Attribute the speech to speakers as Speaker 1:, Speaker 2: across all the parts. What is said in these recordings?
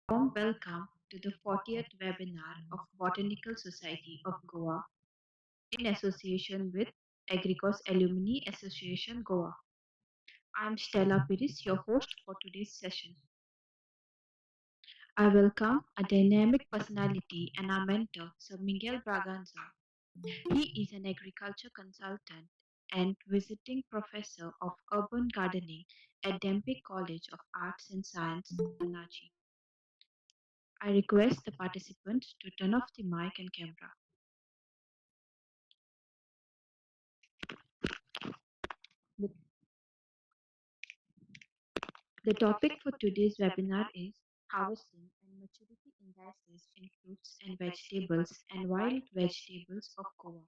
Speaker 1: Warm welcome to the 40th webinar of Botanical Society of Goa in association with Agricos Alumni Association Goa. I'm Stella Piris, your host for today's session. I welcome a dynamic personality and our mentor, Sir Miguel Braganza. He is an agriculture consultant and visiting professor of urban gardening at Dempe College of Arts and Science, Panaji. I request the participants to turn off the mic and camera. The The topic for today's webinar is harvesting and maturity indices in fruits and vegetables and wild vegetables of Goa.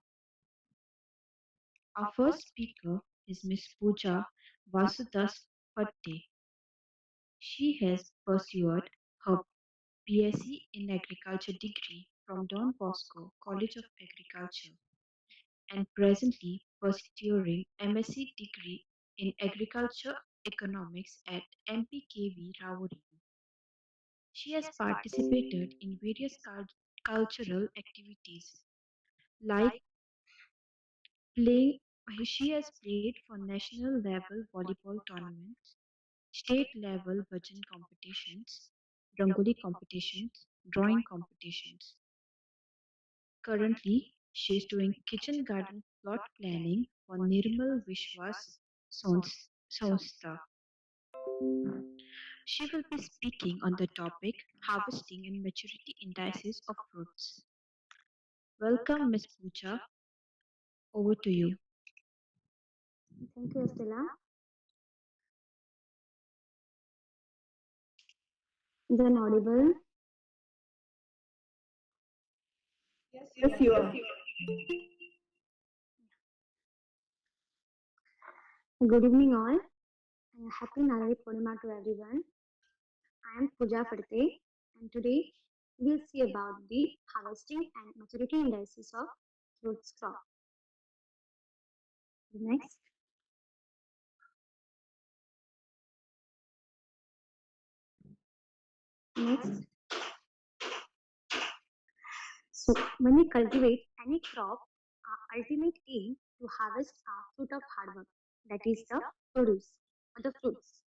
Speaker 1: Our first speaker is Miss Pooja Vasudas Patte. She has pursued her BSc in Agriculture degree from Don Bosco College of Agriculture and presently pursuing MSc degree in Agriculture Economics at MPKV Ravuri. She has participated in various cultural activities like playing. She has played for national level volleyball tournaments, state level bhajan competitions, rangoli competitions, drawing competitions. Currently, she is doing kitchen garden plot planning for Nirmal Vishwas Sanstha. She will be speaking on the topic harvesting and maturity indices of fruits. Welcome, Miss Pooja. Over to you.
Speaker 2: Thank you, Stella. Is an audible?
Speaker 3: Yes, you are.
Speaker 2: Good evening, all, and happy Navratri Purnima to everyone. I am Pooja Fadte, and today we'll see about the harvesting and maturity indices of fruits crop. Next, next. So, when we cultivate any crop, our ultimate aim to harvest our fruit of hard work, that is the produce or the fruits.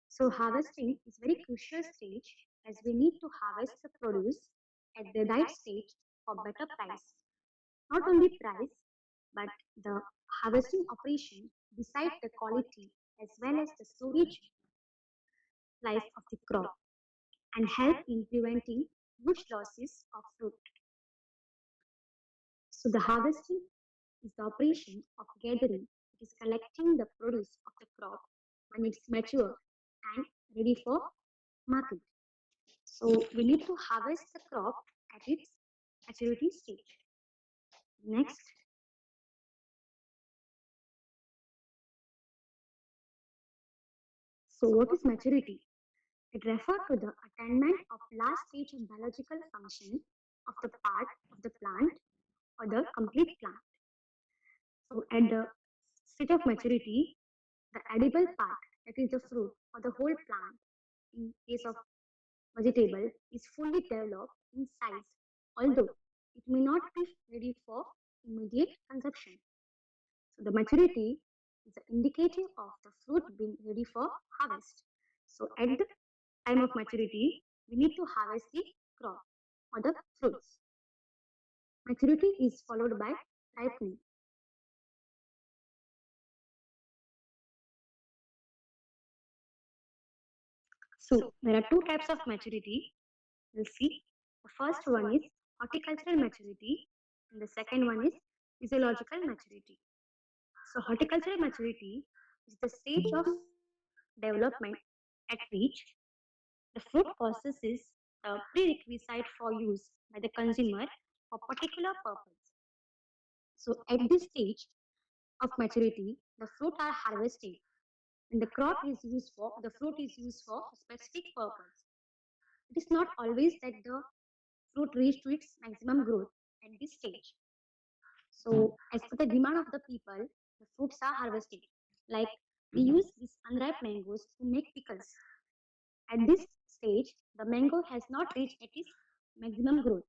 Speaker 2: So harvesting is very crucial stage as we need to harvest the produce at the right stage for better price. Not only price, but the harvesting operation decide the quality as well as the storage life of the crop and help in preventing bush losses of fruit. So the harvesting is the operation of gathering. It is collecting the produce of the crop when it's mature and ready for market. So we need to harvest the crop at its maturity stage. Next, so what is maturity? It refers to the attainment of last stage of biological function of the part of the plant or the complete plant. So at the state of maturity, the edible part, that is the fruit or the whole plant, in case of vegetable, is fully developed in size, although it may not be ready for immediate consumption. So the maturity is the indicator of the fruit being ready for harvest. So at the time of maturity, we need to harvest the crop or the fruits. Maturity is followed by ripening. So there are two types of maturity. We'll see. The first one is horticultural maturity, and the second one is physiological maturity. So horticultural maturity is the stage of development at which the fruit possesses a prerequisite for use by the consumer for particular purpose. So at this stage of maturity, the fruit are harvested and the crop is used for the fruit is used for a specific purpose. It is not always that the fruit reach to its maximum growth at this stage. So as per the demand of the people, the fruits are harvested. Like we use these unripe mangoes to make pickles. At this stage, the mango has not reached at its maximum growth.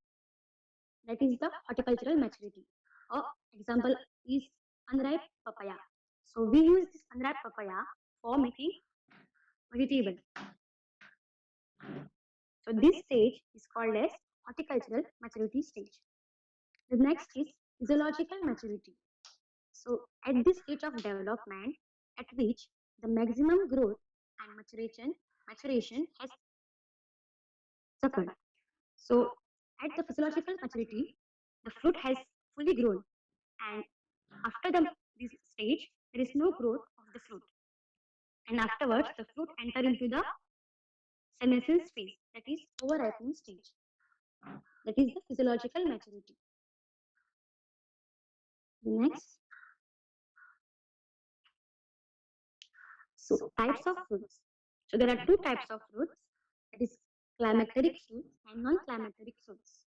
Speaker 2: That is the horticultural maturity. A example is unripe papaya. So we use this unripe papaya for making vegetable. So this stage is called as horticultural maturity stage. The next is physiological maturity. So at this stage of development, at which the maximum growth and maturation has occurred. So at the physiological maturity, the fruit has fully grown, and after this stage, there is no growth of the fruit. And afterwards, the fruit enter into the senescence phase, that is over-ripening stage. That is the physiological maturity. Next, so types of fruits. So there are two types of fruits, that is climacteric fruits and non-climacteric fruits.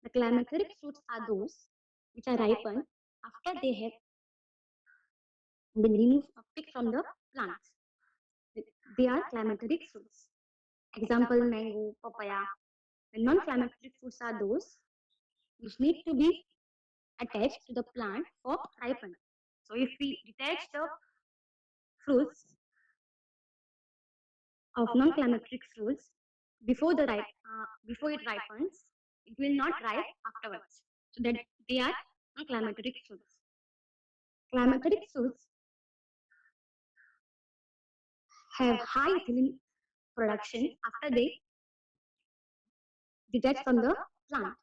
Speaker 2: The climacteric fruits are those which are ripened after they have been removed or picked from the plants. They are climacteric fruits. Example mango, papaya. The non-climacteric fruits are those which need to be attached to the plant for ripen. So if we detach the fruits of non-climacteric fruits before it ripens, it will not ripe afterwards. So that they are non-climacteric fruits. Climacteric fruits have high ethylene production after they detach from the plant.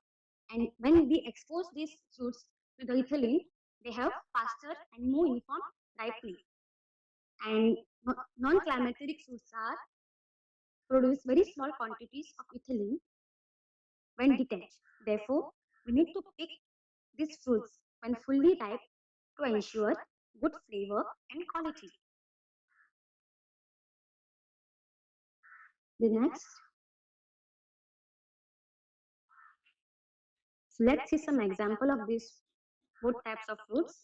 Speaker 2: And when we expose these fruits to the ethylene, they have faster and more uniform ripening. And non-climacteric fruits are produce very small quantities of ethylene when detached. Therefore, we need to pick these fruits when fully ripe to ensure good flavor and quality. The next, so let's see some example of these both types of fruits.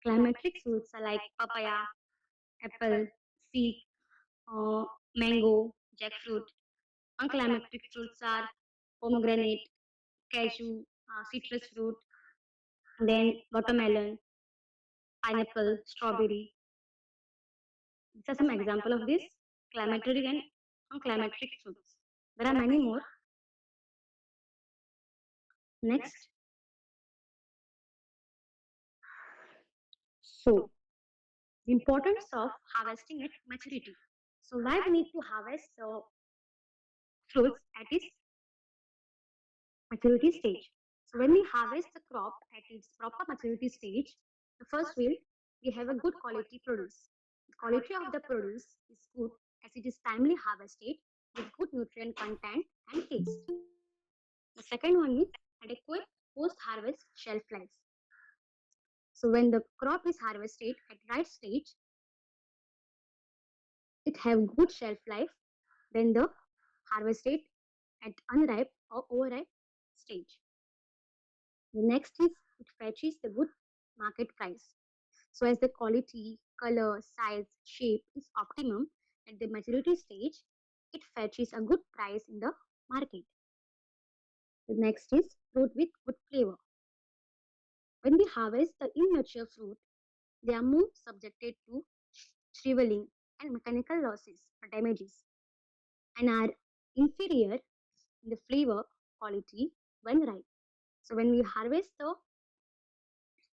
Speaker 2: Climatic fruits are like papaya, apple, fig, uh, mango, jackfruit. Unclimatic fruits are pomegranate, cashew, citrus fruit, then watermelon, pineapple, strawberry. These are some example of these climatic and unclimatic fruits. There are many more. Next, so the importance of harvesting at maturity. So why we need to harvest fruits at its maturity stage? So when we harvest the crop at its proper maturity stage, the first we have a good quality produce. The quality of the produce is good as it is timely harvested with good nutrient content and taste. The second one is adequate post-harvest shelf life. So when the crop is harvested at right stage, it have good shelf life than the harvested at unripe or overripe stage. The next is it fetches the good market price. So as the quality, color, size, shape is optimum at the maturity stage, it fetches a good price in the market. The next is fruit with good flavor. When we harvest the immature fruit, they are more subjected to shriveling and mechanical losses or damages and are inferior in the flavor quality when ripe. So when we harvest the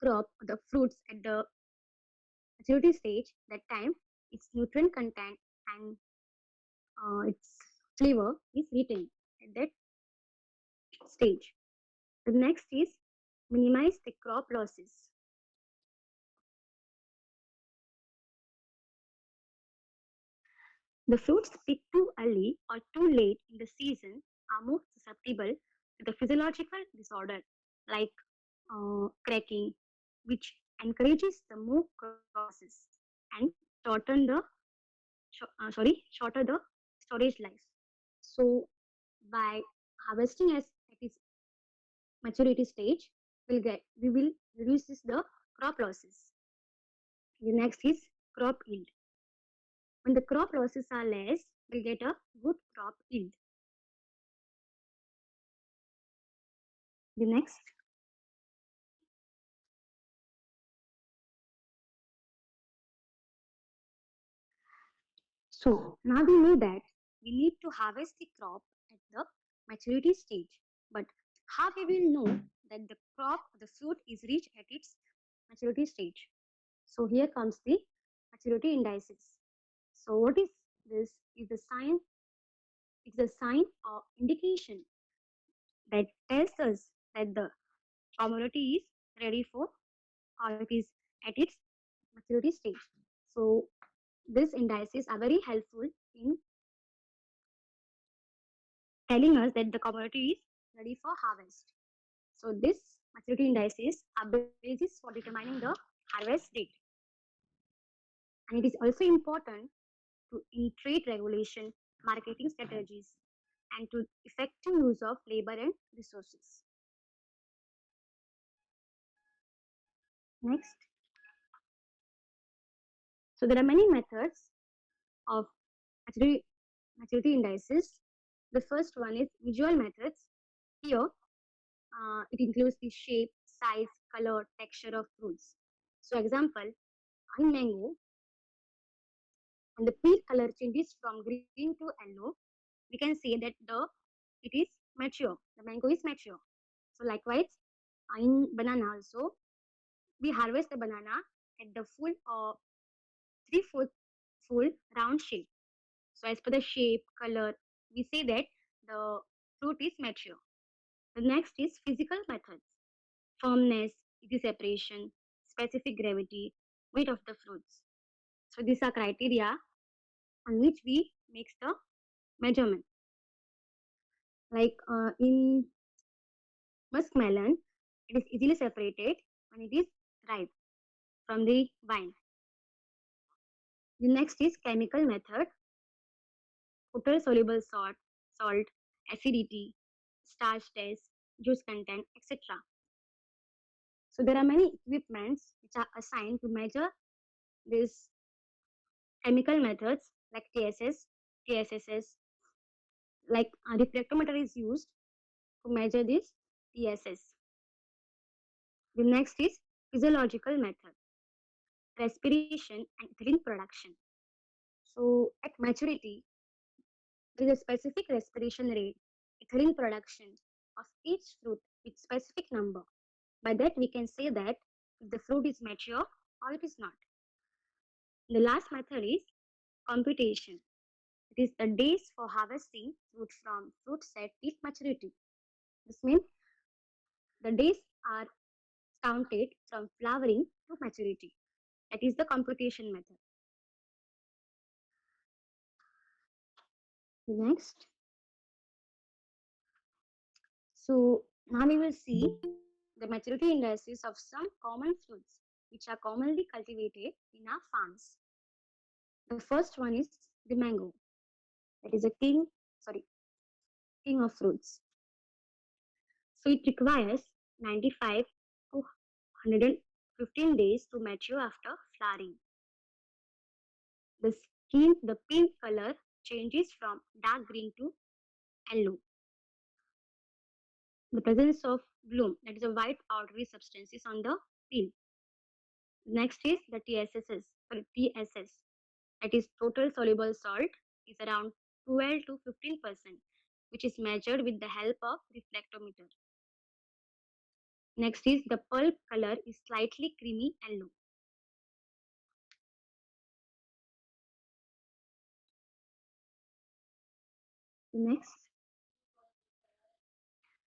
Speaker 2: crop, the fruits at the maturity stage, that time its nutrient content and its flavor is retained at that stage. The next is minimize the crop losses. The fruits picked too early or too late in the season are more susceptible to the physiological disorder like cracking, which encourages the more crop losses and shorten the shorter the storage life. So by harvesting as at its maturity stage, we will reduce the crop losses. The next is crop yield. When the crop losses are less, we'll get a good crop yield. The next. So now we know that we need to harvest the crop at the maturity stage. But how we will know that the crop, the fruit is reached at its maturity stage? So here comes the maturity indices. So what is this? Is the sign? It's a sign or indication that tells us that the commodity is ready for or it is at its maturity stage. So these indices are very helpful in telling us that the commodity is ready for harvest. So this maturity indices are basis for determining the harvest date. And it is also important to in trade regulation, marketing strategies, and to effective use of labor and resources. Next. So there are many methods of maturity, maturity indices. The first one is visual methods. Here, it includes the shape, size, color, texture of fruits. So example, in mango, when the peel color changes from green to yellow, we can say that it is mature. The mango is mature. So likewise, in banana also, we harvest the banana at the full or three-fourth full round shape. So as per the shape, color, we say that the fruit is mature. The next is physical methods. Firmness, it is separation, specific gravity, weight of the fruits. So these are criteria on which we make the measurement. Like in muskmelon, it is easily separated when it is ripe from the vine. The next is chemical method, total soluble salt, acidity, starch test, juice content, etc. So there are many equipments which are assigned to measure these chemical methods like TSS, TSSS, like a reflectometer is used to measure this TSS. The next is physiological method, respiration and ethylene production. So at maturity, there is a specific respiration rate, ethylene production of each fruit with specific number. By that we can say that if the fruit is mature or it is not. The last method is computation. It is the days for harvesting fruit from fruit set till maturity. This means the days are counted from flowering to maturity. That is the computation method. Next. So now we will see the maturity indices of some common fruits which are commonly cultivated in our farms. The first one is the mango. That is a king of fruits. So it requires 95 to 115 days to mature after flowering. The peel color changes from dark green to yellow. The presence of bloom, that is a white powdery substances on the peel. Next is the TSS. That is total soluble salt is around 12 to 15%, which is measured with the help of reflectometer. Next is the pulp color is slightly creamy yellow. Next,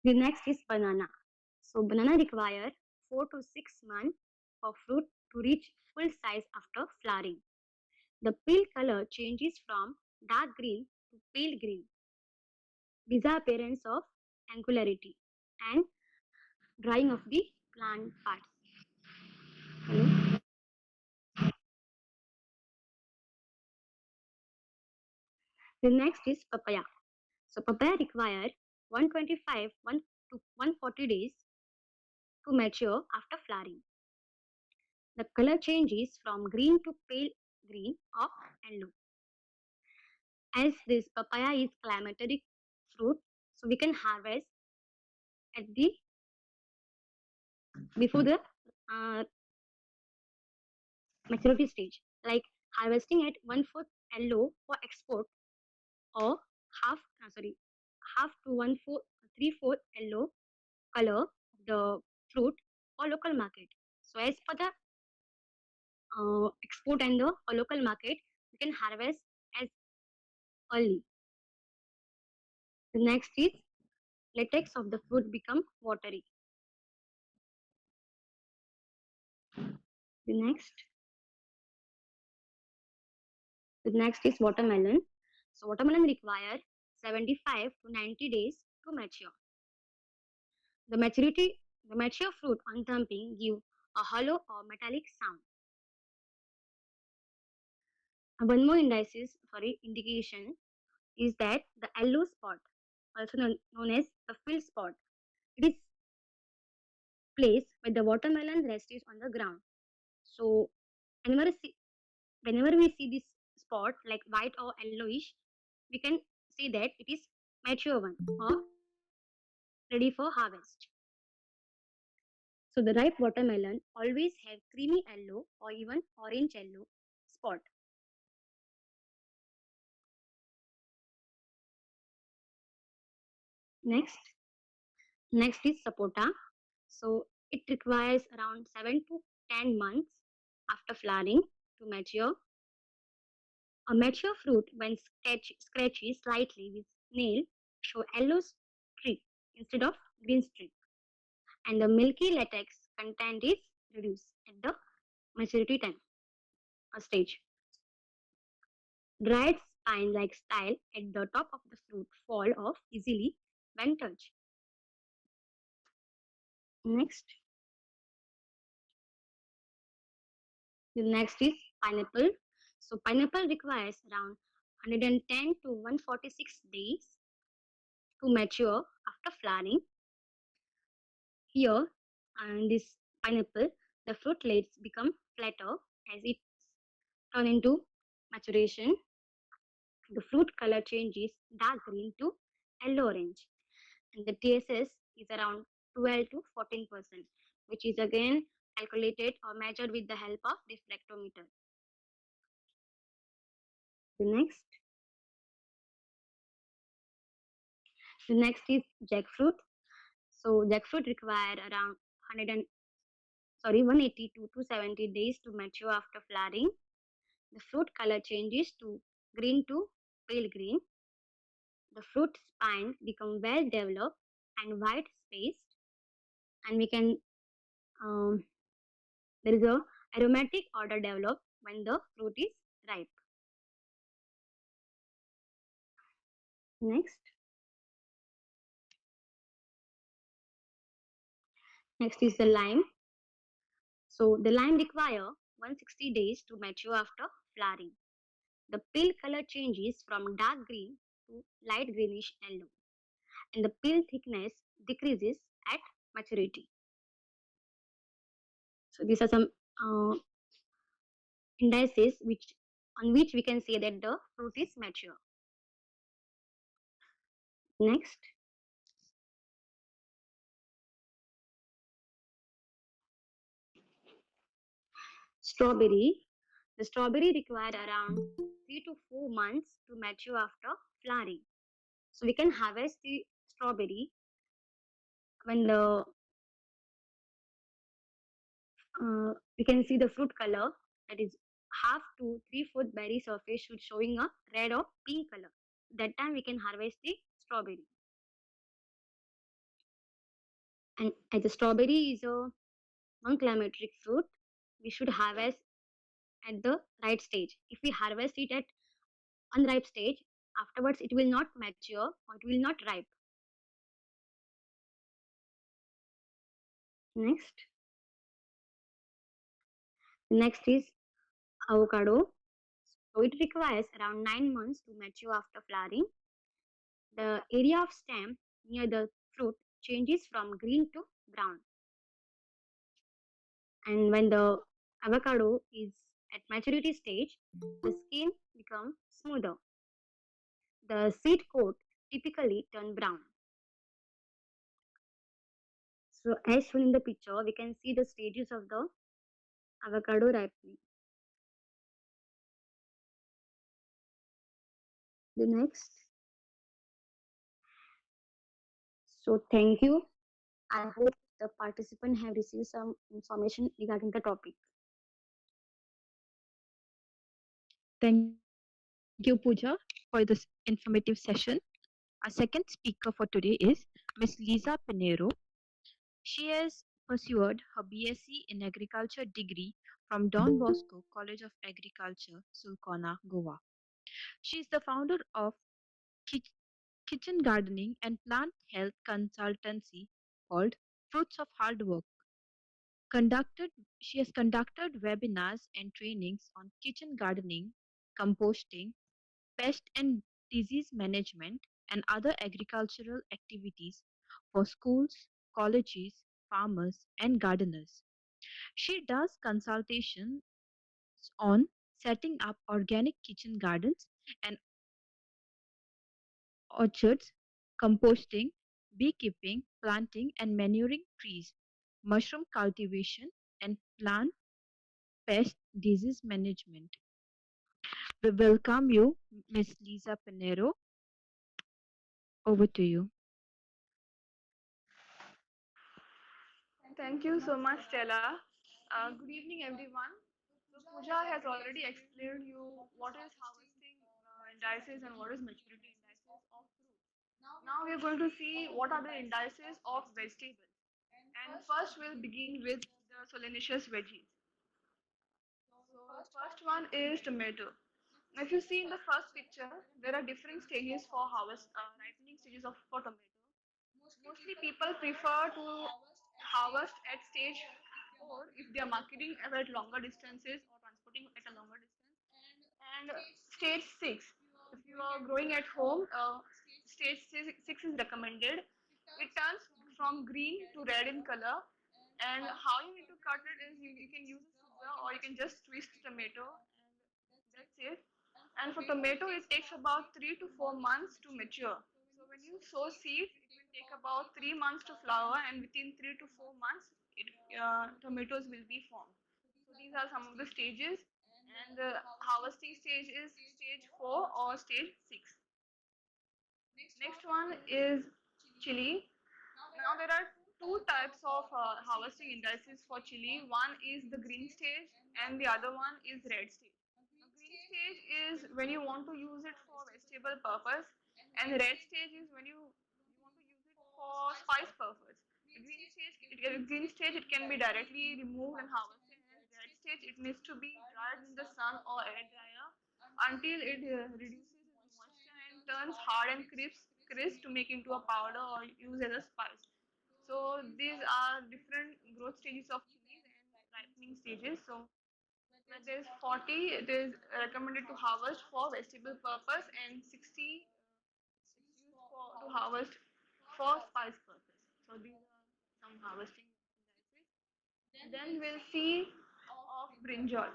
Speaker 2: the next is banana. So banana require 4 to 6 months for fruit to reach full size after flowering. The peel color changes from dark green to pale green. Disappearance of angularity and drying of the plant parts. Hello? The next is papaya. So papaya require 125 to 140 days to mature after flowering. The color changes from green to pale green or yellow. As this papaya is climateric fruit, so we can harvest at the before the uh, maturity stage, like harvesting at 1/4 yellow for export or half sorry half to 1/4 3/4 yellow color of the fruit for local market. So as per the export and the local market, we can harvest as early. The next is latex of the fruit become watery. The next, the next is watermelon. So watermelon require 75 to 90 days to mature. The maturity, the mature fruit on thumping give a hollow or metallic sound. And one more indication is that the yellow spot, also known as the field spot, it is place where the watermelon rests on the ground. So whenever, whenever we see this spot like white or yellowish, we can see that it is mature one or ready for harvest. So the ripe watermelon always have creamy yellow or even orange yellow spot. Next, next is sapota. So it requires around 7 to 10 months after flowering to mature. A mature fruit, when scratchy slightly with nail, show yellow streak instead of green streak, and the milky latex content is reduced at the maturity time stage. Dried spine-like style at the top of the fruit fall off easily when touched. Next, the next is pineapple. So pineapple requires around 110 to 146 days to mature after flowering. Here, and this pineapple, the fruitlets become flatter as it turn into maturation. The fruit color changes dark green to yellow orange, and the TSS is around 12 to 14%, which is again calculated or measured with the help of reflectometer. The next is jackfruit. So jackfruit require around 100 and, 180 to 270 days to mature after flowering. The fruit color changes to green to pale green. The fruit spine become well developed and wide spaced, and we can there is a aromatic odor developed when the fruit is ripe. Next, next is the lime. So the lime require 160 days to mature after flowering. The peel color changes from dark green to light greenish yellow, and the peel thickness decreases at maturity. So these are some uh, indices which on which we can say that the fruit is mature. Next, strawberry. The strawberry require around 3 to 4 months to mature after flowering. So we can harvest the strawberry when the we can see the fruit color, that is half to 3/4 berry surface should showing a red or pink color. That time we can harvest the strawberry. And as the strawberry is a non-climateric fruit, we should harvest at the right stage. If we harvest it at unripe stage, afterwards it will not mature or it will not ripe. Next, next is avocado. So it requires around 9 months to mature after flowering. The area of stem near the fruit changes from green to brown. And when the avocado is at maturity stage, the skin becomes smoother. The seed coat typically turn brown. So as shown in the picture, we can see the stages of the avocado ripening. The next. So thank you. I hope the participant have received some information regarding the topic.
Speaker 1: Thank you, Pooja, for this informative session. Our second speaker for today is Miss Lisa Pinero. She has pursued her BSc in Agriculture degree from Don Bosco College of Agriculture, Sulcona, Goa. She is the founder of Kich- kitchen gardening and plant health consultancy called Fruits of Hard Work. Conducted, she has conducted webinars and trainings on kitchen gardening, composting, pest and disease management, and other agricultural activities for schools, colleges, farmers, and gardeners. She does consultations on setting up organic kitchen gardens and orchards, composting, beekeeping, planting and manuring trees, mushroom cultivation, and plant pest disease management. We welcome you, Ms. Lisa Pinero. Over to you.
Speaker 3: Thank you so much, Stella. Good evening, everyone. So Pooja has already explained you what is harvesting indices and what is maturity indices of fruit. Now we are going to see what are the indices of vegetables. And first we'll begin with the solanaceous veggies. So first one is tomato. Now, if you see in the first picture, there are different stages for harvest, ripening stages of for tomato. Mostly people prefer to harvest at stage 4 if they are marketing at longer distances or transporting at a longer distance. And stage 6, if you are growing at home, stage 6 is recommended. It turns from green to red in color. And how you need to cut it is you can use a scissor or you can just twist tomato and that's it. And for tomato, it takes about 3 to 4 months to mature. So when you sow seeds, it will take about 3 months to flower, and within 3 to 4 months, tomatoes will be formed. So these are some of the stages, and the harvesting stage is stage 4 or stage 6. Next one is chili. Now there are two types of harvesting indices for chili. One is the green stage and the other one is red stage. Now green stage is when you want to use it for vegetable purpose and red stage is when you want to use it for spice purpose. The green stage it can be directly removed and harvested and red stage it needs to be dried in the sun or air dryer until it reduces its moisture and turns hard and crisp to make into a powder or use as a spice. So these are different growth stages of chilies and ripening stages. So when there is 40, it is recommended to harvest for vegetable purpose and 60 it's used for to harvest for spice purpose. So these are some harvesting indices. Then we'll see of brinjal.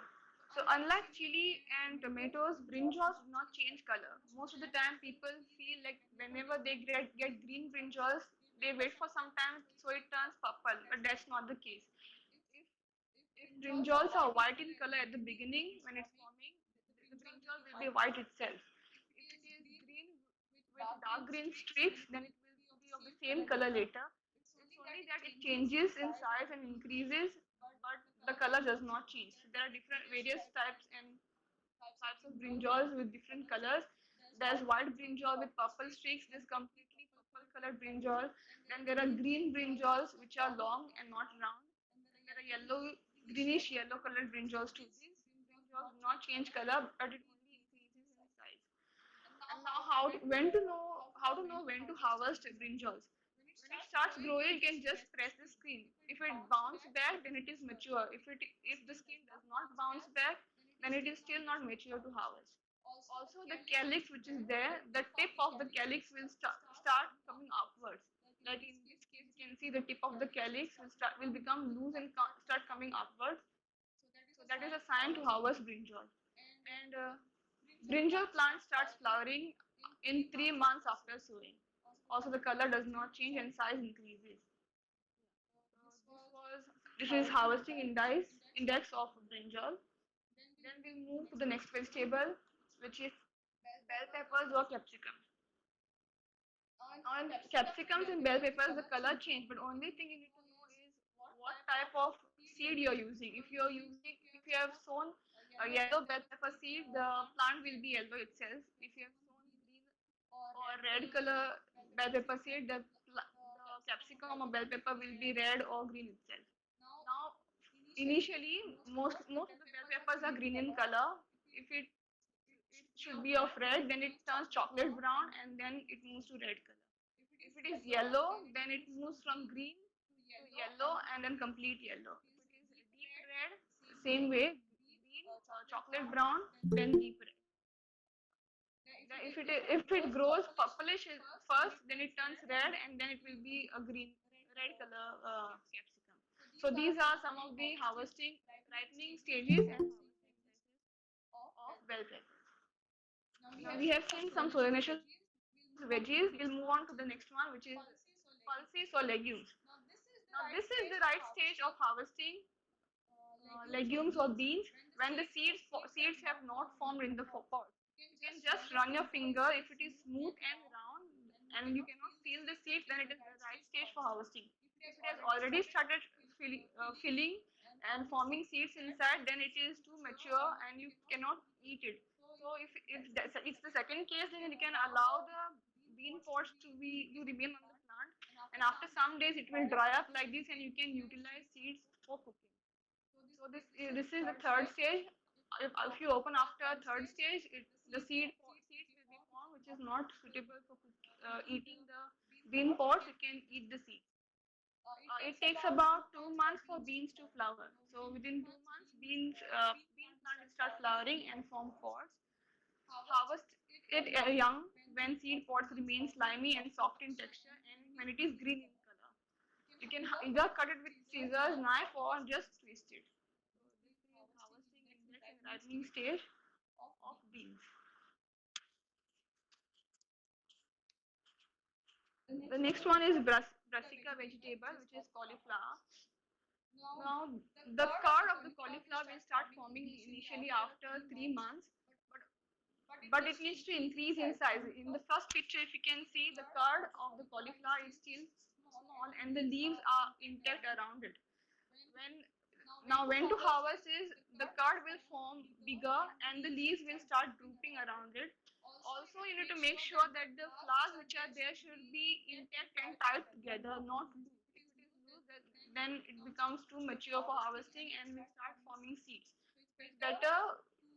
Speaker 3: So unlike chili and tomatoes, brinjals do not change color. Most of the time people feel like whenever they get green brinjals, they wait for some time so it turns purple, but that's not the case. If if brinjals are white in color at the beginning when it's forming, the brinjal will be white itself. If it is green with dark green streaks, then it will be of the same color later. It's only that it changes in size and increases, but the color does not change. So there are different various types of brinjals with different colors. There's white brinjal with purple streaks. This completely purple colored brinjal. Then there are green brinjals which are long and not round. Then there are greenish yellow colored brinjals too. These brinjals do not change color, but it only increases in size. And now how to know when to harvest brinjals. When it starts growing, you can just press the screen. If it bounces back, then it is mature. If the skin does not bounce back, then it is still not mature to harvest. Also, the calyx which is there, the tip of the calyx will start coming upwards. Like in this case, you can see the tip of the calyx will become loose and start coming upwards. So that is a sign to harvest brinjal. And brinjal plant starts flowering in 3 months after sowing. Also, the color does not change and size increases. This is harvesting index of brinjal. Then we'll move to the next vegetable, which is bell peppers or capsicum. On capsicums and bell peppers, the color change, but only thing you need to know is what type of seed you're using. If you have sown a yellow bell pepper seed, the plant will be yellow itself. If you have sown green or red color bell pepper seed, the capsicum or bell pepper will be red or green itself. Now, initially, most of the bell peppers are green in color. If it should be of red, then it turns chocolate brown and then it moves to red color. If it is yellow, then it moves from green to yellow and then complete yellow. If it is deep red, same way, green, chocolate brown, then deep red. Then if it grows purplish first, then it turns red and then it will be a red color capsicum. So these are some of the harvesting, ripening stages and harvesting stages of bell peppers. Now we have seen some solanaceous veggies. We'll move on to the next one, which is pulses or legumes. Now this is the right stage of harvesting legumes or beans when the seeds have not formed in the pot. You can just run your finger if it is smooth and round and you cannot feel the seeds, then it is the right stage for harvesting. If it has already started filling and forming seeds inside, then it is too mature and you cannot eat it. So if it's the second case, then you can allow the bean pods to remain on the plant, and after some days it will dry up like this, and you can utilize seeds for cooking. So this is the third stage. If you open after third stage, seeds will be formed, which is not suitable for eating the bean pods. You can eat the seeds. It takes about 2 months for beans to flower. So within 2 months, bean plant will start flowering and form pods. Harvest it young when seed pods remain slimy and soft in texture, and when it is green in color. You can either cut it with scissors, knife, or just twist it. So this is harvesting index and ripening stage of beans. The next one is brassica vegetable, which is cauliflower. Now, the card of the cauliflower will start forming initially after 3 months, but it needs to increase in size. In the first picture, if you can see, the card of the cauliflower is still small and the leaves are intact around it. When when to harvest is the card will form bigger and the leaves will start drooping around it. Also, you need to make sure that the flowers which are there should be intact and tied together, not loose. If it is loose, then it becomes too mature for harvesting and will start forming seeds. So it's better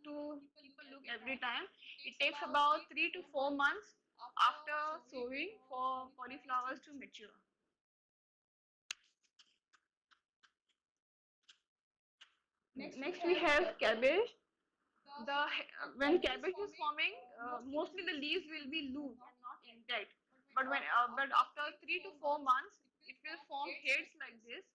Speaker 3: to keep a look every time. It takes about 3 to 4 months after sowing for cauliflowers to mature. Next we have cabbage. When cabbage is forming, mostly the leaves will be loose and not intact. But after 3 to 4 months, it will form heads like this,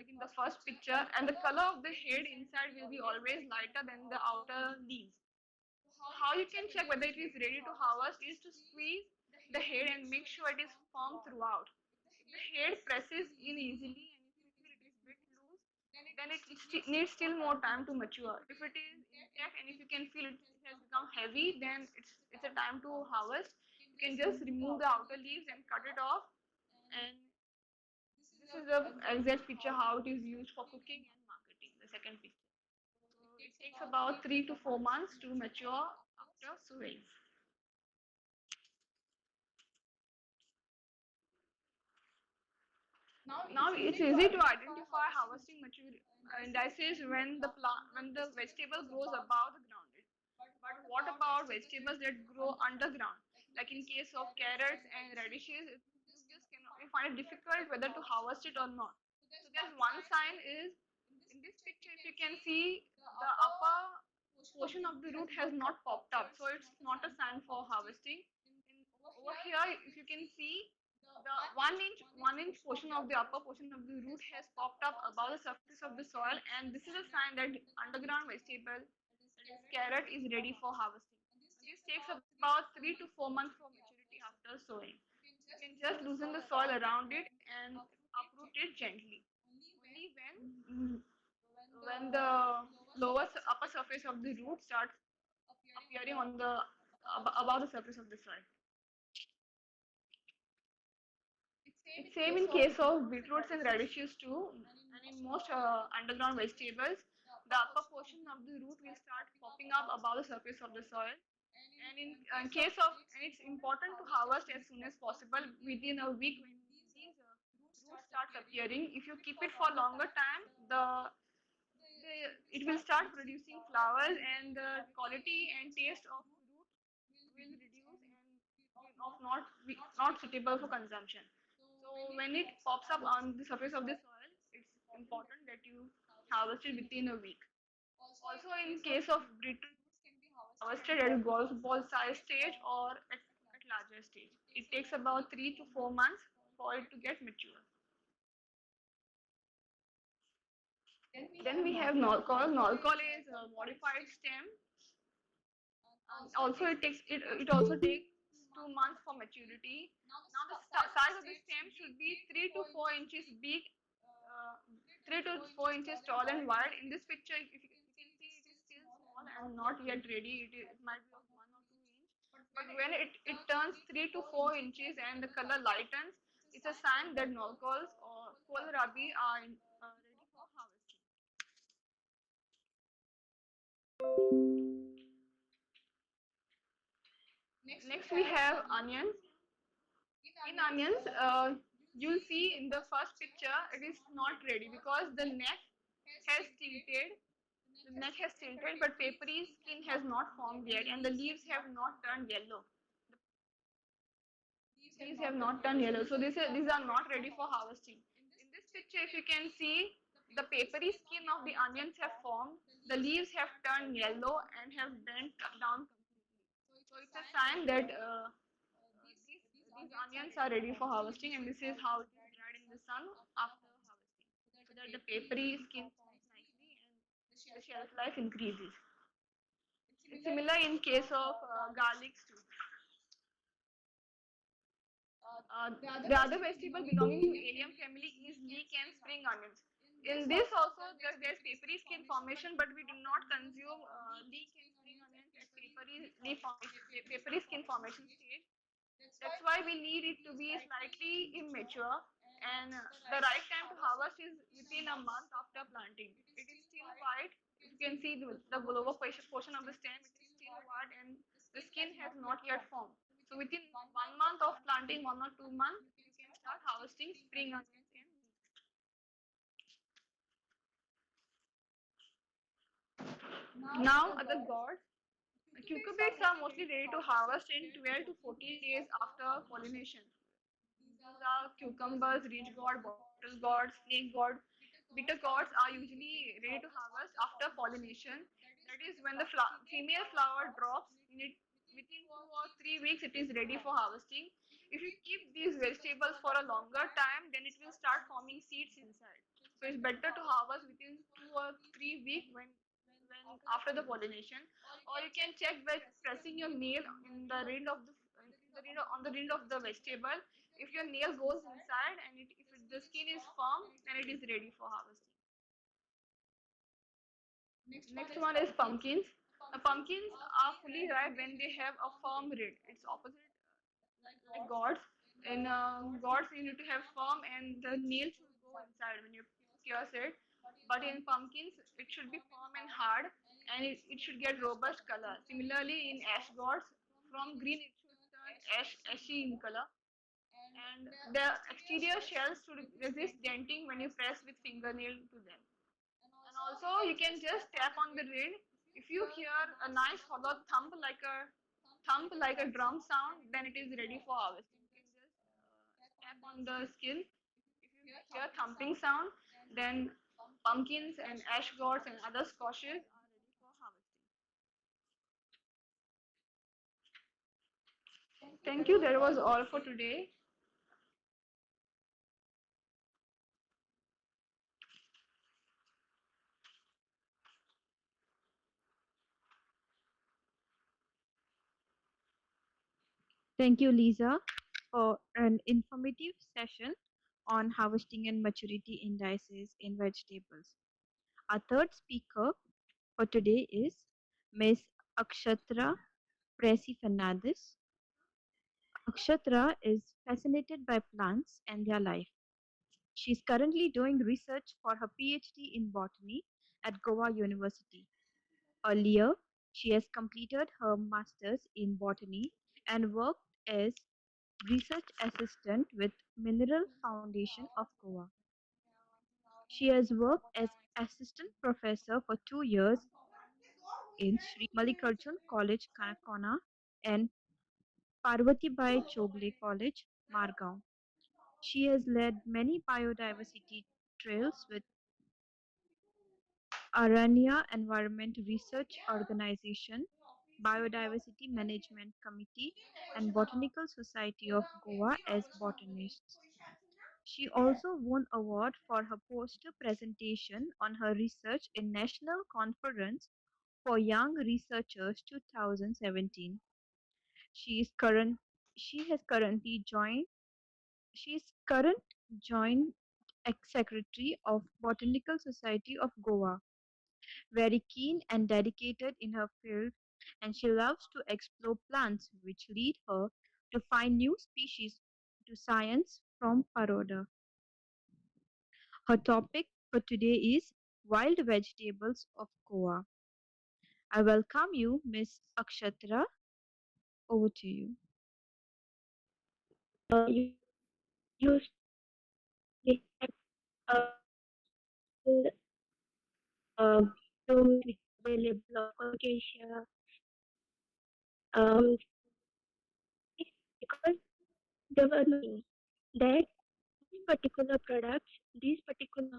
Speaker 3: like in the first picture, and the color of the head inside will be always lighter than the outer leaves. So how you can check whether it is ready to harvest is to squeeze the head and make sure it is firm throughout. If the head presses in easily and if you feel it is bit loose, then it needs still more time to mature. If it is intact and if you can feel it has become heavy, then it's a time to harvest. You can just remove the outer leaves and cut it off. And this is the exact picture how it is used for cooking and marketing. The second picture. So it takes about 3 to 4 months to mature after sowing. Now it's easy to identify harvesting maturity indices when the vegetable grows above the ground. But what about vegetables that grow underground? Like in case of carrots and radishes, you find it difficult whether to harvest it or not. So there's one sign is in this picture if you can see the upper portion of the root has not popped up, so it's not a sign for harvesting. Over here, if you can see, the 1 inch portion of the upper portion of the root has popped up above the surface of the soil, and this is a sign that underground vegetable, that is carrot, is ready for harvesting. takes about 3 to 4 months for maturity after sowing. You can just loosen the soil around it and uproot it gently. Only when the upper surface of the root starts appearing on the above the surface of the soil. It's same in case of beetroots and radishes too, and in most underground vegetables, the upper portion of the root will start popping up above the surface of the soil. And in case of, and it's important to harvest as soon as possible within a week when these roots starts appearing. If you keep it for longer time, it will start producing flowers, and the quality and taste of root will reduce and will not suitable for consumption. So when it pops up on the surface of the soil, it's important that you harvest it within a week. Also, in case of beetroots, can be harvested at golf ball size stage or at larger stage. It takes about 3 to 4 months for it to get mature. Then we have Norcol. Norcol is a modified stem. Also, it also takes 2 months for maturity. Now the size of the stem should be 3 to 4 inches big, uh, 3 to 4 inches tall and wide. In this picture, if you can see, it is still small and not yet ready. It might be of 1 or 2 inch. But when it turns 3 to 4 inches and the color lightens, it's a sign that norcols or kohlrabi are ready for harvesting. Next, we have onions. In onions, you'll see in the first picture it is not ready because has tilted. The neck has tilted, but papery skin has not formed yet, and the leaves have not turned yellow. These have not turned yellow, so these are not ready for harvesting. In this picture, if you can see, the papery skin of the onions have formed, the leaves have turned yellow and have bent down completely. So it's a sign that these onions are ready for harvesting, and this is how it is dried in the sun after harvesting, so that the papery skin forms nicely and the shelf life increases. It's similar in case of garlics too. The other vegetable belonging to Allium family is leek and spring onions. In this also there's papery skin formation, but we do not consume leek and spring onions at papery skin formation stage. That's why we need it to be slightly immature, and the right time to harvest is within a month after planting. It is still white. If you can see the lower portion of the stem, it is still white and the skin has not yet formed. So within 1 month of planting, 1 or 2 months, you can start harvesting spring onions and now other gourds. Cucurbits are mostly ready to harvest in 12 to 14 days after pollination. These are cucumbers, ridge gourd, bottle gourd, snake gourd. Bitter gourds are usually ready to harvest after pollination. That is when the female flower drops. Within 2 or 3 weeks, it is ready for harvesting. If you keep these vegetables for a longer time, then it will start forming seeds inside. So it's better to harvest within 2 or 3 weeks when after the pollination, or you can check by pressing your nail in the rind of on the rind of the vegetable. If your nail goes inside and the skin is firm, then it is ready for harvesting. Next one is pumpkins. Pumpkins are fully ripe when they have a firm rind. It's opposite like gourds. In gourds, you need to have firm and the nail should go inside when you pierce it. But in pumpkins, it should be firm and hard, and it should get robust color. Similarly, in ash gourds, from green it should turn ashy in color, and the exterior shells should resist denting when you press with fingernail to them. And also, you can just tap on the lid. If you hear a nice hollow thump like a drum sound, then it is ready for harvesting. You can just tap on the skin. If you hear thumping sound, then pumpkins and ash gourds and other squashes are ready for harvesting. Thank you. That was all for today.
Speaker 1: Thank you, Lisa, for an informative session on harvesting and maturity indices in vegetables. Our third speaker for today is Ms. Akshatra Presi Fernandez. Akshatra is fascinated by plants and their life. She is currently doing research for her PhD in botany at Goa University. Earlier, she has completed her master's in botany and worked as research assistant with Mineral Foundation of Goa. She has worked as assistant professor for 2 years in Sri Mallikarjun College, Kanakona and Parvatibai Chogle College, Margao. She has led many biodiversity trails with Aranya Environment Research Organization, Biodiversity Management Committee, and Botanical Society of Goa as botanists. She also won award for her poster presentation on her research in National Conference for Young Researchers 2017. She is current she has currently joined she is current joint secretary of Botanical Society of Goa, very keen and dedicated in her field, and she loves to explore plants which lead her to find new species to science from Paroda. Her topic for today is wild vegetables of Goa. I welcome you, Miss Akshatra. Over to you.
Speaker 2: You they have uh, rooms which are available of Acacia, um, because they were knowing that these particular products, these particular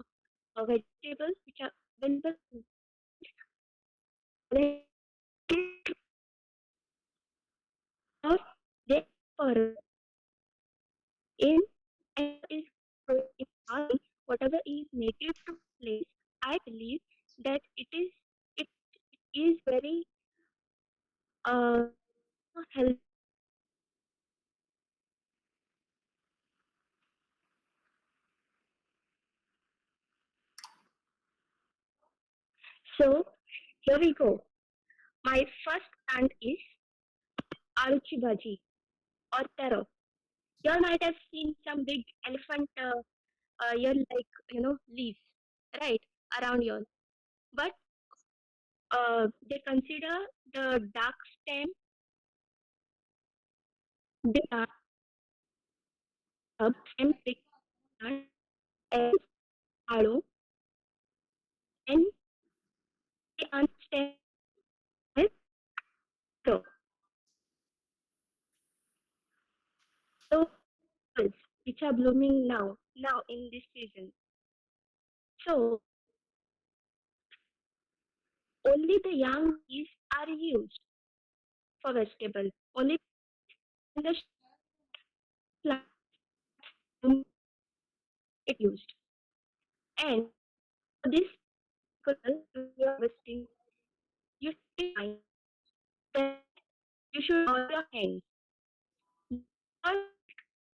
Speaker 2: vegetables which are available in they are there for in and is growing in farming, whatever is native to place, I believe that it is very uh healthy. So here we go. My first plant is aluchi bhaji or taro. You all might have seen some big elephant ear like leaves, right, around you. But they consider the dark stem, big stem big plant as aloe, and they understand as taro. So which are blooming now in this season. So only the young trees are used for vegetable. Only the plants it used. And for this particular when you are harvesting, you should keep in mind that you should wash your hands because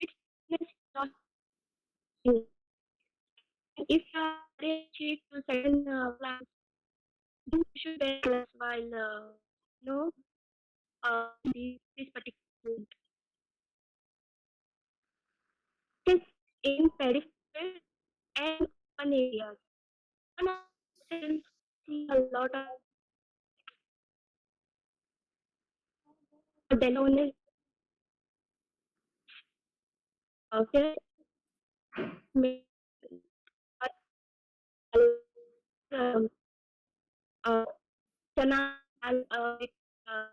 Speaker 2: its freshness is lost in. And if you are allergic to certain plants, then you should wear gloves while this particular plant. It is in peripheral and urban areas. On our fields, see a lot of Delone here may um, uh, chana dal with uh,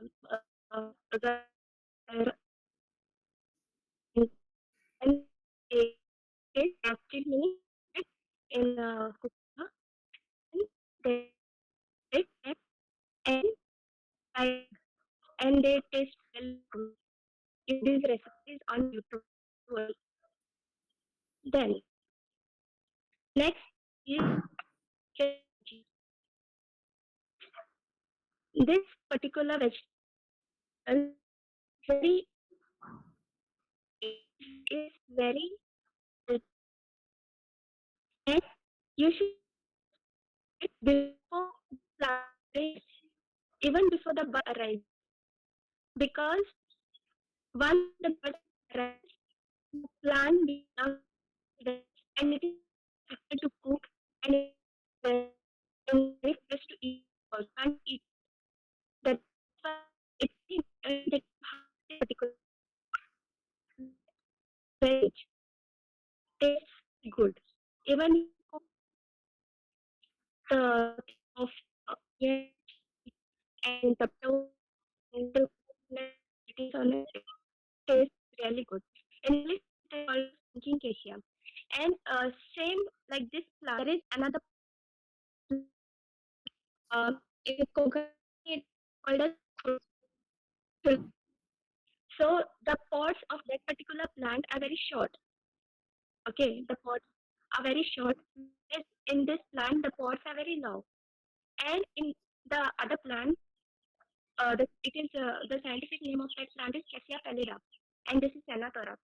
Speaker 2: and they actually it in cooker and they take it and fry and they taste well good. In these recipes on YouTube. Well, then next is veggie. This particular vegetable very is very healthy and you should it before the plant arrives, even before the bird arrives, because once the bird arrives, the plant becomes dead and it is expected to cook and it is very, in very fresh to eat or can't eat. That's why it's very important that you harvest this particular plant very rich. Tastes very good. Even if you cook the thing of onion, chili, and tomatoes and the coconut that is on it, it tastes really good. In English, it is called as thinking cassia. And same like this plant, there is another plant in Konkani, it is called as tulsi. So the pods of that particular plant are very short. Okay, the pods are very short. Whereas in this plant, the pods are very long. And in the other plant, the scientific name of that plant is Cassia pallida, and this is Senatora.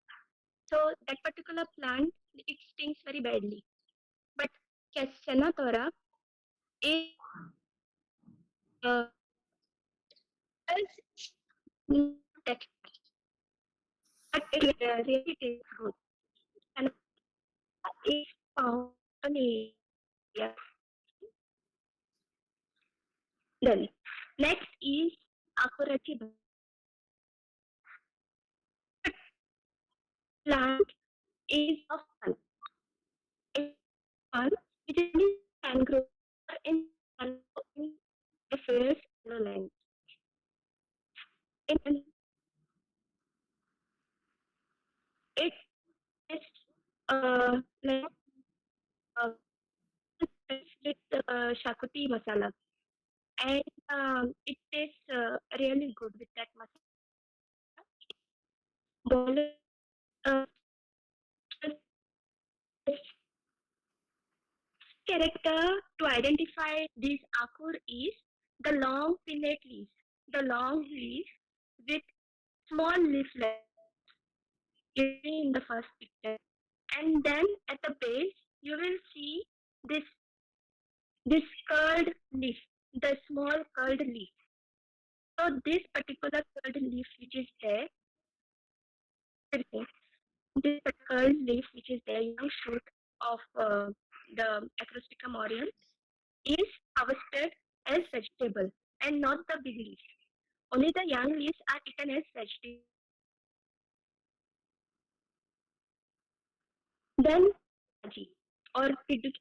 Speaker 2: So that particular plant it stings very badly. But Senatora is does not that much, but it really tastes good. And is found in Asia. Then next is Akurachi plant is of sun. It fun which is only found in mangrove or in the forest lowlands. And it is like uh, with shakuti masala, and it tastes really good with that masala. Boil it, just character to identify this akur is the long pinnate leaves, the long leaf with small leaflets you see in the first picture, and then at the base you will see this this curled leaf, the small curled leaf. So this particular curled leaf which is there, this curled leaf which is there, young shoot of the Acrosticum aureum is harvested as vegetable and not the big leaves. Only the young leaves are eaten as vegetable. Then bhaji or piddu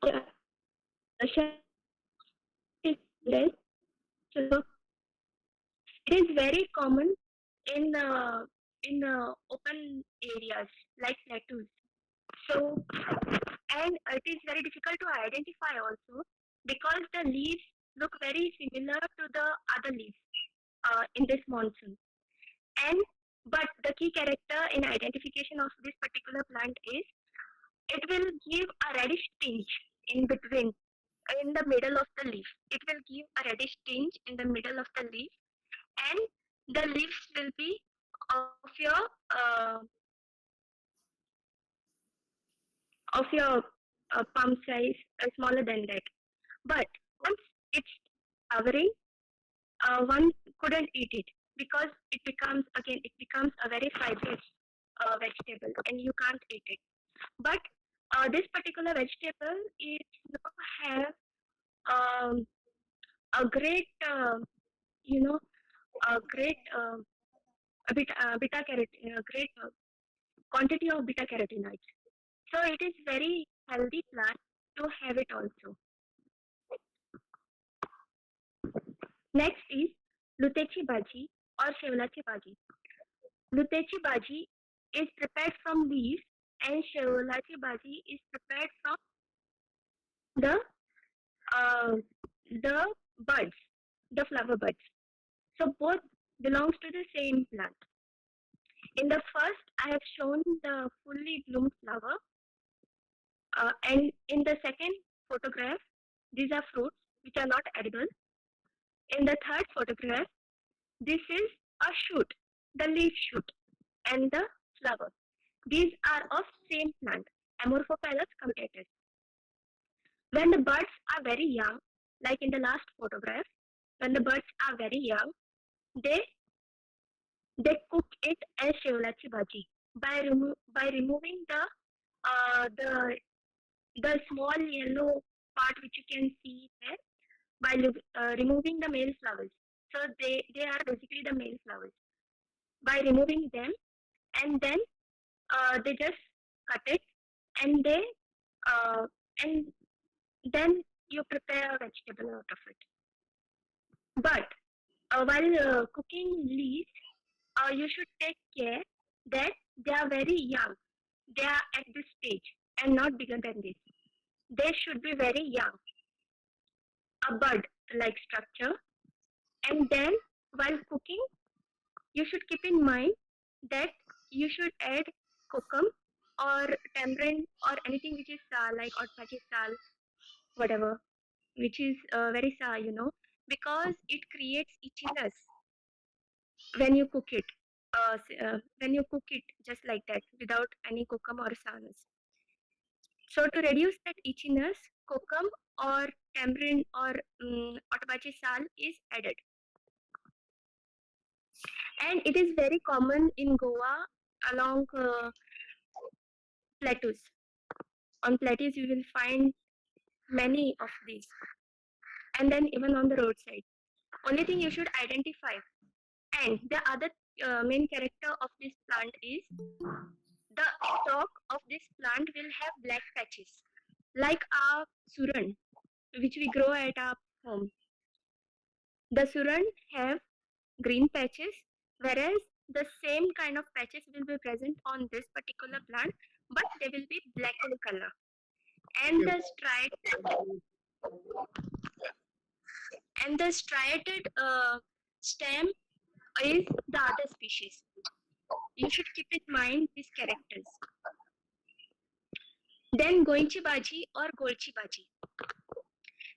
Speaker 2: or is less. So it is very common in open areas like plateaus. So and it is very difficult to identify also because the leaves look very similar to the other leaves in this monsoon. And but the key character in identification of this particular plant is it will give a reddish tinge in between, in the middle of the leaf. It will give a reddish tinge in the middle of the leaf, and the leaves will be of your uh, palm size, smaller than that. But once it's flowering, one couldn't eat it because it becomes a very fibrous vegetable, and you can't eat it. But this particular vegetable is not have um, a great you know a great beta carotene, a great quantity of beta carotenoids. So it is very healthy plant to have it also. Next is lutechi bhaji or shevlachi bhaji. Lutechi bhaji is prepared from leaves and shevlachi bhaji is prepared from the uh, the buds, the flower buds. So both belongs to the same plant. In the first, I have shown the fully bloomed flower, and in the second photograph, these are fruits which are not edible. In the third photograph, this is a shoot, the leaf shoot, and the flower. These are of same plant, Amorphophallus completus. When the buds are very young, like in the last photograph, when the buds are very young, they they cook it as shevlachi bhaji by removing the small yellow part which you can see there by removing the male flowers. So they are basically the male flowers. By removing them, and then they just cut it, and they uh, and then you prepare a vegetable out of it. But while cooking leaves, you should take care that they are very young. They are at this stage and not bigger than this. They should be very young, a bud like structure. And then while cooking, you should keep in mind that you should add kokum or tamarind or anything which is like otpaki sal, whatever, which is very sour, because it creates itchiness when you cook it. When you cook it just like that without any kokum or sourness. So to reduce that itchiness, kokum or tamarind or otbachi sal is added, and it is very common in Goa along plateaus. On plateaus, you will find many of these, and then even on the roadside. Only thing you should identify. And the other main character of this plant is the stalk of this plant will have black patches, like our suran, which we grow at our home. The suran have green patches, whereas the same kind of patches will be present on this particular plant, but they will be black in color. And the striated stem is the other species. You should keep in mind these characters. Then goinchi baji or golchi baji.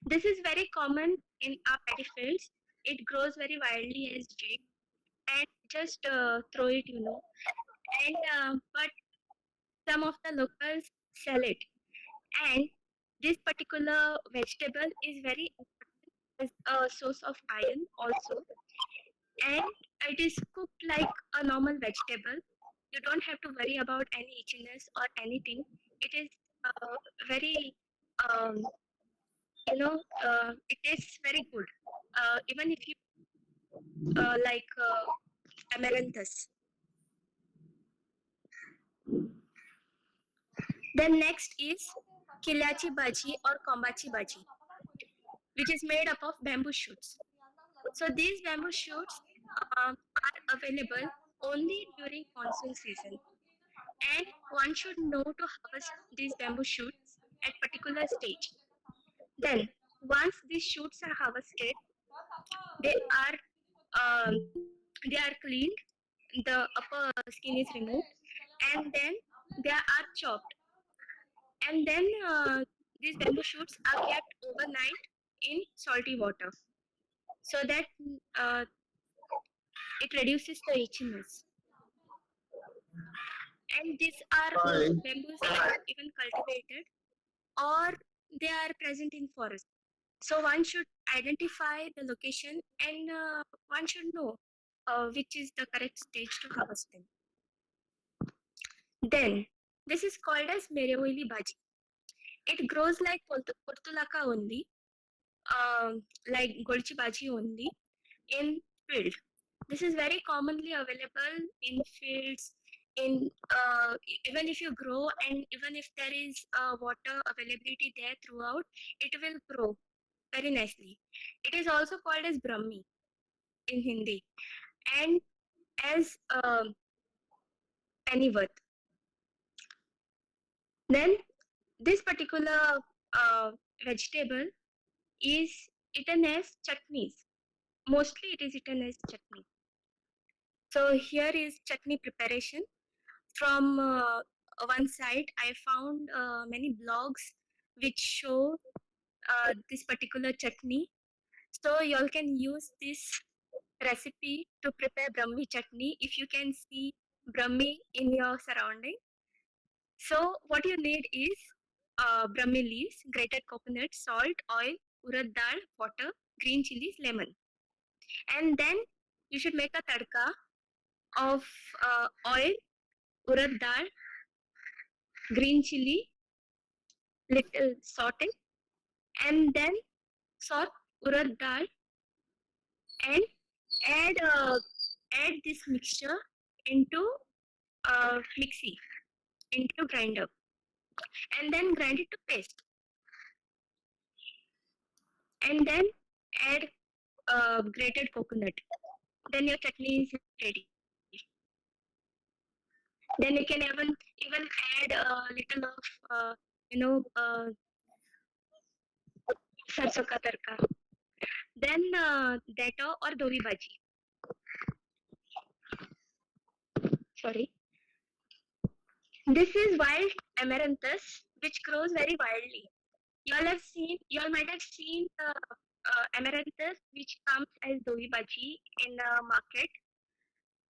Speaker 2: This is very common in our paddy fields. It grows very wildly as jade, and just throw it, And but some of the locals sell it, and this particular vegetable is very important as a source of iron also, and it is cooked like a normal vegetable. You don't have to worry about any itchiness or anything. It is very um, it tastes very good. Even if you like amaranthus. Then next is kilachi bhaji or kombachi bhaji, which is made up of bamboo shoots. So these bamboo shoots are available only during monsoon season, and one should know to harvest these bamboo shoots at particular stage. Then once these shoots are harvested, they are um, they are cleaned. The upper skin is removed, and then they are chopped, and then these bamboo shoots are kept overnight in salty water so that uh, it reduces the itchiness. And these are bamboos are even cultivated or they are present in forest. So one should identify the location, and one should know which is the correct stage to harvest them. Then this is called as Mereoili Bhaji. It grows like Portulaka only, like Golchi Bhaji only in field. This is very commonly available in fields. In even if you grow and even if there is water availability there throughout, it will grow very nicely. It is also called as Brahmi in Hindi and as Pennyworth. Then this particular vegetable is eaten as chutneys. Mostly it is eaten as chutney. So here is chutney preparation. From one side, I found many blogs which show this particular chutney. So you all can use this recipe to prepare Brahmi chutney if you can see Brahmi in your surrounding. So what you need is Brahmi leaves, grated coconut, salt, oil, urad dal, water, green chilies, lemon. And then you should make a tadka of oil, urad dal, green chili, little saute, and then salt, urad dal, and add add this mixture into mixie, into grinder, and then grind it to paste, and then add grated coconut. Then your chutney is ready. Then you can even add a little of you know sarson ka tarka. Then dato or dori bhaji. Sorry. This is wild amaranthus, which grows very wildly. You all might have seen the amaranthus which comes as doi bhaji in the market.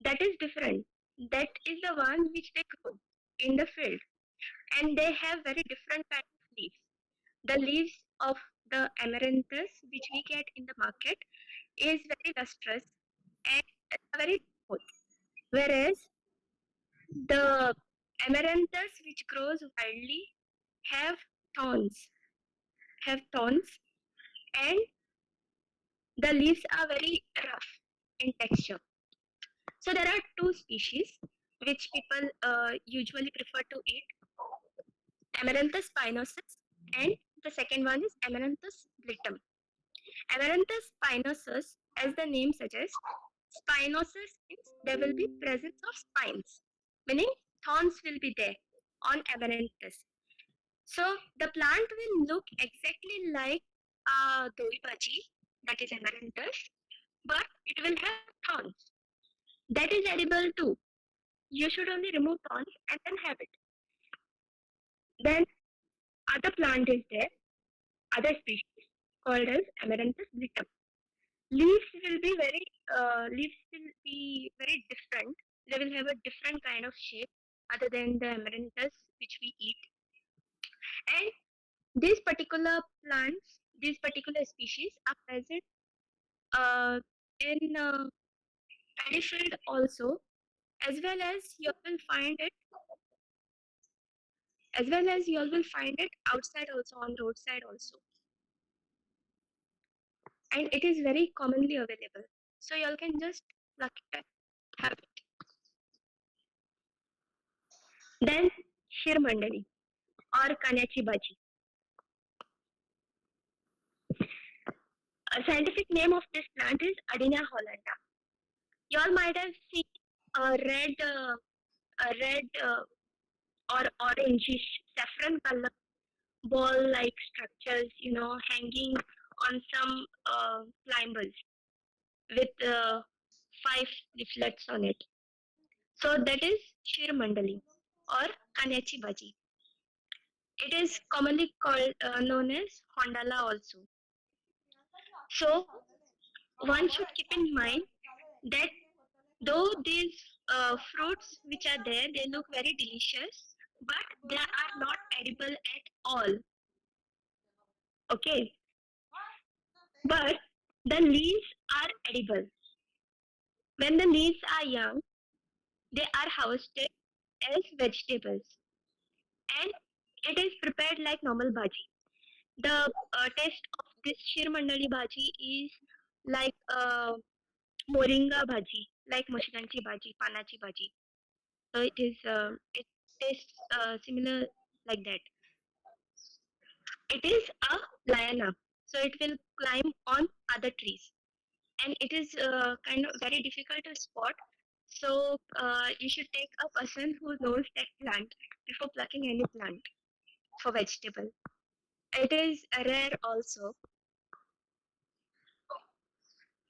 Speaker 2: That is different. That is the one which they grow in the field, and they have very different kind of leaves. The leaves of the amaranthus which we get in the market is very lustrous and very smooth, whereas the amaranthus which grows wildly have thorns, have thorns, and the leaves are very rough in texture. So there are two species which people usually prefer to eat: Amaranthus spinosus, and the second one is Amaranthus blitum. Amaranthus spinosus, as the name suggests, spinosus means there will be presence of spines, meaning thorns will be there on Amaranthus. So the plant will look exactly like doi bhaji, that is Amaranthus, but it will have thorns. That is edible too. You should only remove thorns and then have it. Then other plant is there, other species called as Amaranthus blitum. Leaves will be very different. They will have a different kind of shape other than the Amaranthus which we eat. And these particular plants, these particular species are present in paddy field also, as well as you will find it outside also, on roadside also, and it is very commonly available. So you all can just pluck it and have it. Then shir mandali or kanyachi bhaji. A scientific name of this plant is Adenia hollanda. You all might have seen a red or orangish saffron color ball-like structures, hanging on some climbers with five leaflets on it. So that is Shir Mandali or Kanyachi Bhaji. It is commonly called known as Hondala also. So one should keep in mind that though these fruits which are there, they look very delicious, but they are not edible at all. Okay, but the leaves are edible. When the leaves are young, they are harvested as vegetables, and it is prepared like normal bhaji. The taste of this Shir Mandali bhaji is like moringa bhaji, like mushiganchi bhaji, panachi bhaji. So it tastes similar like that. It is a liana, so it will climb on other trees, and it is kind of very difficult to spot. So you should take a person who knows that plant before plucking any plant for vegetable. It is rare also.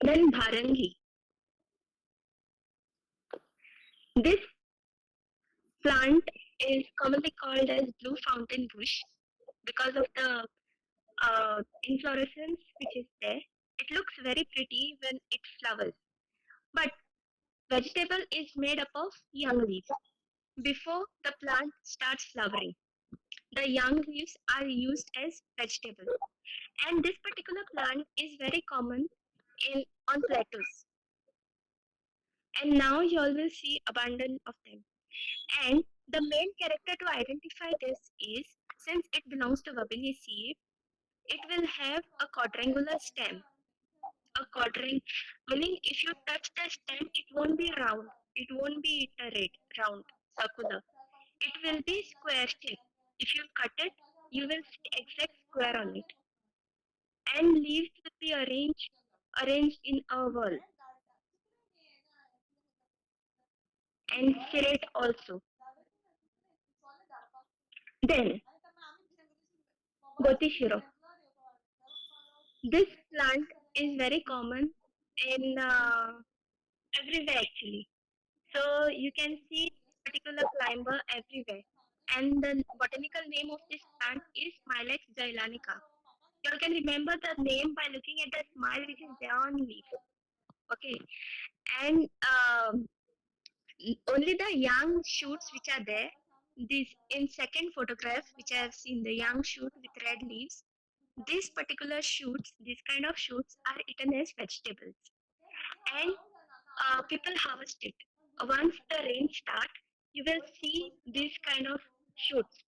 Speaker 2: Then bharangi. This plant is commonly called as blue fountain bush because of the inflorescence which is there. It looks very pretty when it flowers. But vegetable is made up of young leaves. Before the plant starts flowering, the young leaves are used as vegetable. And this particular plant is very common in on plateaus. And now you all will see abundance of them. And the main character to identify this is, since it belongs to Vibinaceae, it will have a quadrangular stem. A quadrant, meaning if you touch the stem, it won't be round, it won't be iterate, round, circular. It will be square shape. If you cut it, you will see exact square on it. And leaves will be arranged in a whorl and serrate also. Then Gotishiro. This plant is very common in everywhere actually. So you can see this particular climber everywhere. And the botanical name of this plant is Smilex zeylanica. You all can remember the name by looking at the smile which is there on leaf. Okay, and only the young shoots which are there. This in second photograph which I have seen, the young shoot with red leaves. These particular shoots, these kind of shoots are eaten as vegetables, and people harvest it. Once the rain start, you will see these kind of shoots,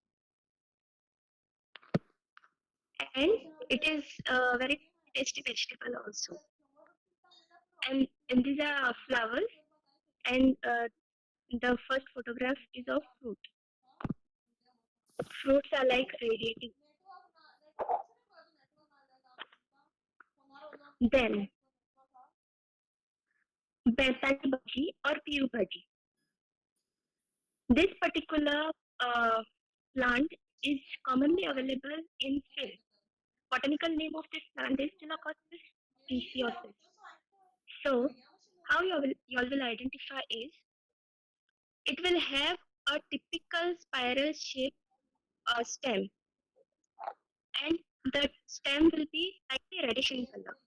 Speaker 2: and it is a very tasty vegetable also. And these are flowers, and the first photograph is of fruit. Fruits are like radiating. Then Bethani bhaji or Piu bhaji. This particular uh, plant is commonly available in field. Botanical name of this plant is Chilococcus speciosus. So, how you all will identify is, it will have a typical spiral shaped stem, and the stem will be slightly reddish in color.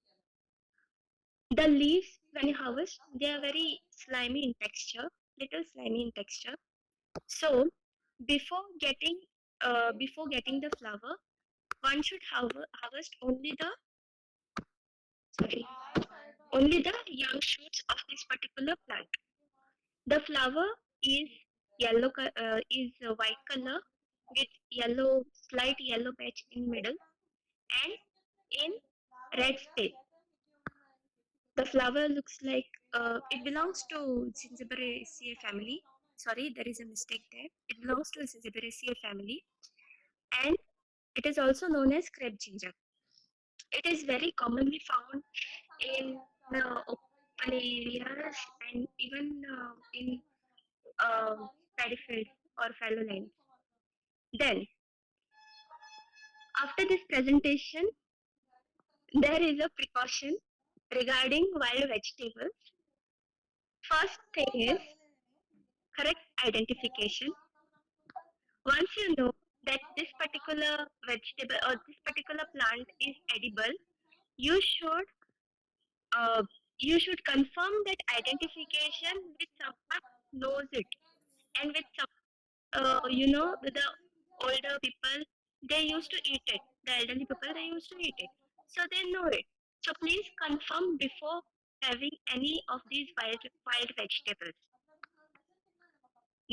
Speaker 2: The leaves, when you harvest, they are very slimy in texture, little slimy in texture. So, before getting before getting the flower, one should harvest sorry, only the young shoots of this particular plant. The flower is white color with slight yellow patch in middle and in red state. The flower looks like it belongs to Zingiberraceae family. Sorry, there is a mistake there. It belongs to Zingiberraceae family, and it is also known as crepe ginger. It is very commonly found in open areas and even in paddy fields or fallow lands. Then, after this presentation, there is a precaution regarding wild vegetables. First thing is correct identification. Once you know that this particular vegetable or this particular plant is edible, you should uh, you should confirm that identification with someone knows it, and with some with the older people, they used to eat it. The elderly people, they used to eat it, so they know it. So please confirm before having any of these wild vegetables.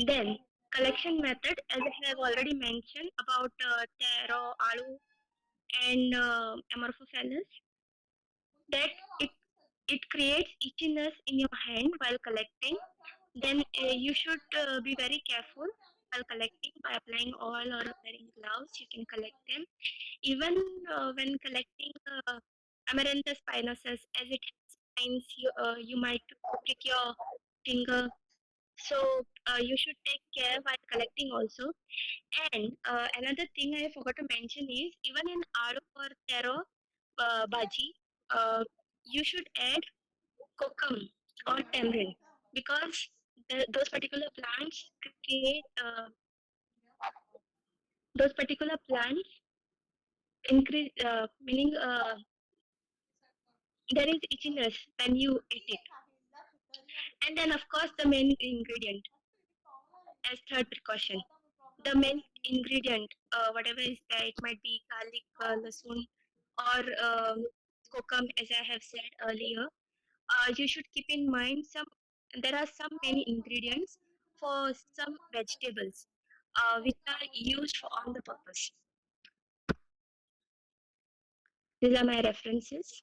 Speaker 2: Then collection method, as I have already mentioned about taro, alu, and amorphophallus, that it it creates itchiness in your hand while collecting. Then you should be very careful while collecting by applying oil or wearing gloves. You can collect them. Even when collecting Amaranthus spinosus, as it has spines, you might prick your finger. So you should take care while collecting also. And another thing I forgot to mention is, even in aloo or taro bhaji, you should add kokum or tamarind, because those particular plants create those particular plants increase meaning there is itchiness when you eat it. And then, of course, the main ingredient as third precaution. The main ingredient, whatever is there, it might be garlic, lasun, or kokum, as I have said earlier. You should keep in mind there are some many ingredients for some vegetables which are used for on the purpose. These are my references.